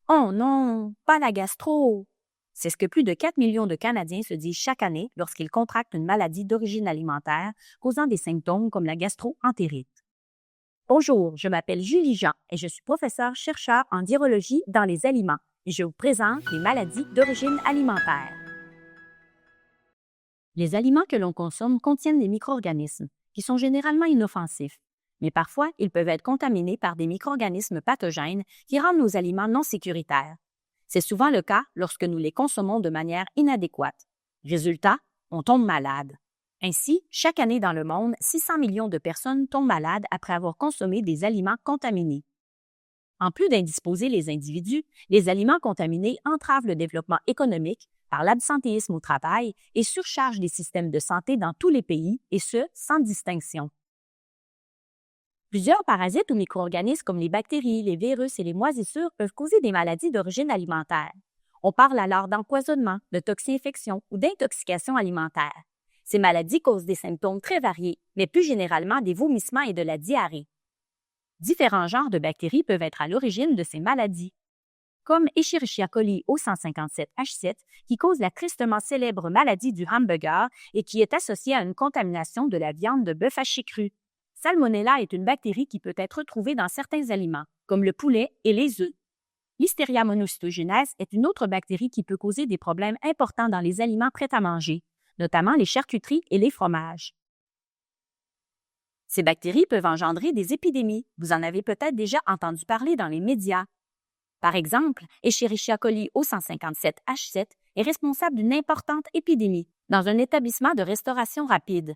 Oh non, pas la gastro! C'est ce que plus de 4 millions de Canadiens se disent chaque année lorsqu'ils contractent une maladie d'origine alimentaire causant des symptômes comme la gastro-entérite. Bonjour, je m'appelle Julie Jean et je suis professeure-chercheur en virologie dans les aliments et je vous présente les maladies d'origine alimentaire. Les aliments que l'on consomme contiennent des micro-organismes qui sont généralement inoffensifs, mais parfois ils peuvent être contaminés par des micro-organismes pathogènes qui rendent nos aliments non sécuritaires. C'est souvent le cas lorsque nous les consommons de manière inadéquate. Résultat, on tombe malade. Ainsi, chaque année dans le monde, 600 millions de personnes tombent malades après avoir consommé des aliments contaminés. En plus d'indisposer les individus, les aliments contaminés entravent le développement économique par l'absentéisme au travail et surchargent les systèmes de santé dans tous les pays, et ce, sans distinction. Plusieurs parasites ou micro-organismes comme les bactéries, les virus et les moisissures peuvent causer des maladies d'origine alimentaire. On parle alors d'empoisonnement, de toxi-infection ou d'intoxication alimentaire. Ces maladies causent des symptômes très variés, mais plus généralement des vomissements et de la diarrhée. Différents genres de bactéries peuvent être à l'origine de ces maladies, comme Escherichia coli O157H7 qui cause la tristement célèbre maladie du hamburger et qui est associée à une contamination de la viande de bœuf haché cru. Salmonella est une bactérie qui peut être retrouvée dans certains aliments, comme le poulet et les œufs. Listeria monocytogenes est une autre bactérie qui peut causer des problèmes importants dans les aliments prêts à manger, notamment les charcuteries et les fromages. Ces bactéries peuvent engendrer des épidémies. Vous en avez peut-être déjà entendu parler dans les médias. Par exemple, Escherichia coli O157H7 est responsable d'une importante épidémie dans un établissement de restauration rapide.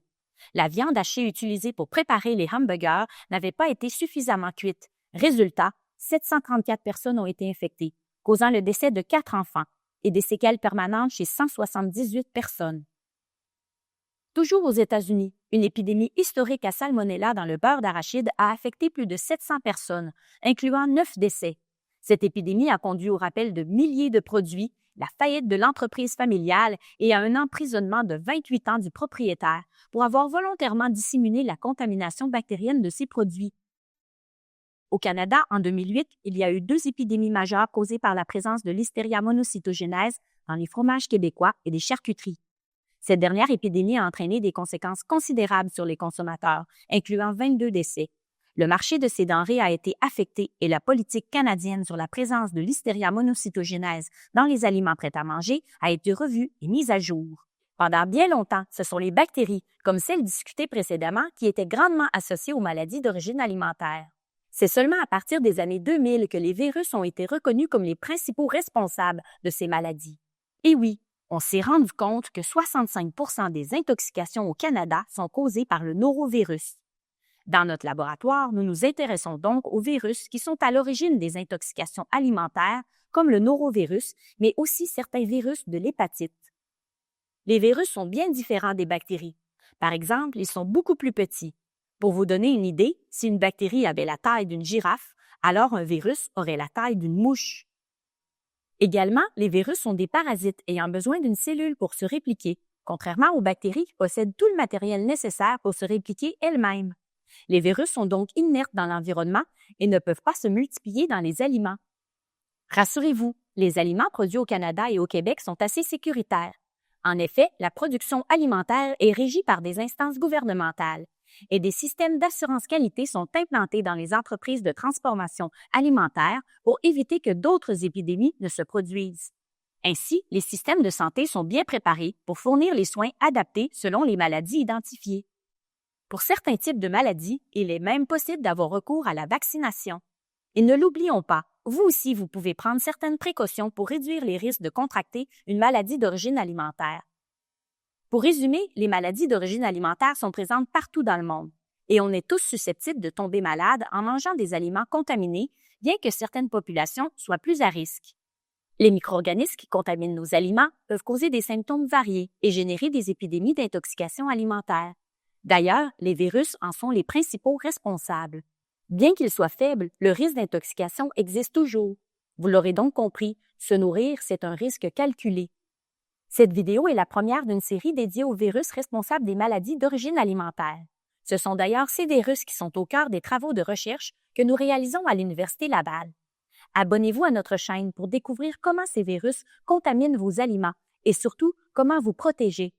La viande hachée utilisée pour préparer les hamburgers n'avait pas été suffisamment cuite. Résultat, 734 personnes ont été infectées, causant le décès de 4 enfants et des séquelles permanentes chez 178 personnes. Toujours aux États-Unis, une épidémie historique à salmonella dans le beurre d'arachide a affecté plus de 700 personnes, incluant 9 décès. Cette épidémie a conduit au rappel de milliers de produits, la faillite de l'entreprise familiale et à un emprisonnement de 28 ans du propriétaire pour avoir volontairement disséminé la contamination bactérienne de ces produits. Au Canada, en 2008, il y a eu 2 épidémies majeures causées par la présence de Listeria monocytogenes dans les fromages québécois et des charcuteries. Cette dernière épidémie a entraîné des conséquences considérables sur les consommateurs, incluant 22 décès. Le marché de ces denrées a été affecté et la politique canadienne sur la présence de Listeria monocytogenes dans les aliments prêts à manger a été revue et mise à jour. Pendant bien longtemps, ce sont les bactéries, comme celles discutées précédemment, qui étaient grandement associées aux maladies d'origine alimentaire. C'est seulement à partir des années 2000 que les virus ont été reconnus comme les principaux responsables de ces maladies. Et oui, on s'est rendu compte que 65% des intoxications au Canada sont causées par le norovirus. Dans notre laboratoire, nous nous intéressons donc aux virus qui sont à l'origine des intoxications alimentaires, comme le norovirus, mais aussi certains virus de l'hépatite. Les virus sont bien différents des bactéries. Par exemple, ils sont beaucoup plus petits. Pour vous donner une idée, si une bactérie avait la taille d'une girafe, alors un virus aurait la taille d'une mouche. Également, les virus sont des parasites ayant besoin d'une cellule pour se répliquer, contrairement aux bactéries qui possèdent tout le matériel nécessaire pour se répliquer elles-mêmes. Les virus sont donc inertes dans l'environnement et ne peuvent pas se multiplier dans les aliments. Rassurez-vous, les aliments produits au Canada et au Québec sont assez sécuritaires. En effet, la production alimentaire est régie par des instances gouvernementales et des systèmes d'assurance qualité sont implantés dans les entreprises de transformation alimentaire pour éviter que d'autres épidémies ne se produisent. Ainsi, les systèmes de santé sont bien préparés pour fournir les soins adaptés selon les maladies identifiées. Pour certains types de maladies, il est même possible d'avoir recours à la vaccination. Et ne l'oublions pas, vous aussi, vous pouvez prendre certaines précautions pour réduire les risques de contracter une maladie d'origine alimentaire. Pour résumer, les maladies d'origine alimentaire sont présentes partout dans le monde et on est tous susceptibles de tomber malade en mangeant des aliments contaminés, bien que certaines populations soient plus à risque. Les micro-organismes qui contaminent nos aliments peuvent causer des symptômes variés et générer des épidémies d'intoxication alimentaire. D'ailleurs, les virus en sont les principaux responsables. Bien qu'ils soient faibles, le risque d'intoxication existe toujours. Vous l'aurez donc compris, se nourrir, c'est un risque calculé. Cette vidéo est la première d'une série dédiée aux virus responsables des maladies d'origine alimentaire. Ce sont d'ailleurs ces virus qui sont au cœur des travaux de recherche que nous réalisons à l'Université Laval. Abonnez-vous à notre chaîne pour découvrir comment ces virus contaminent vos aliments et surtout comment vous protéger.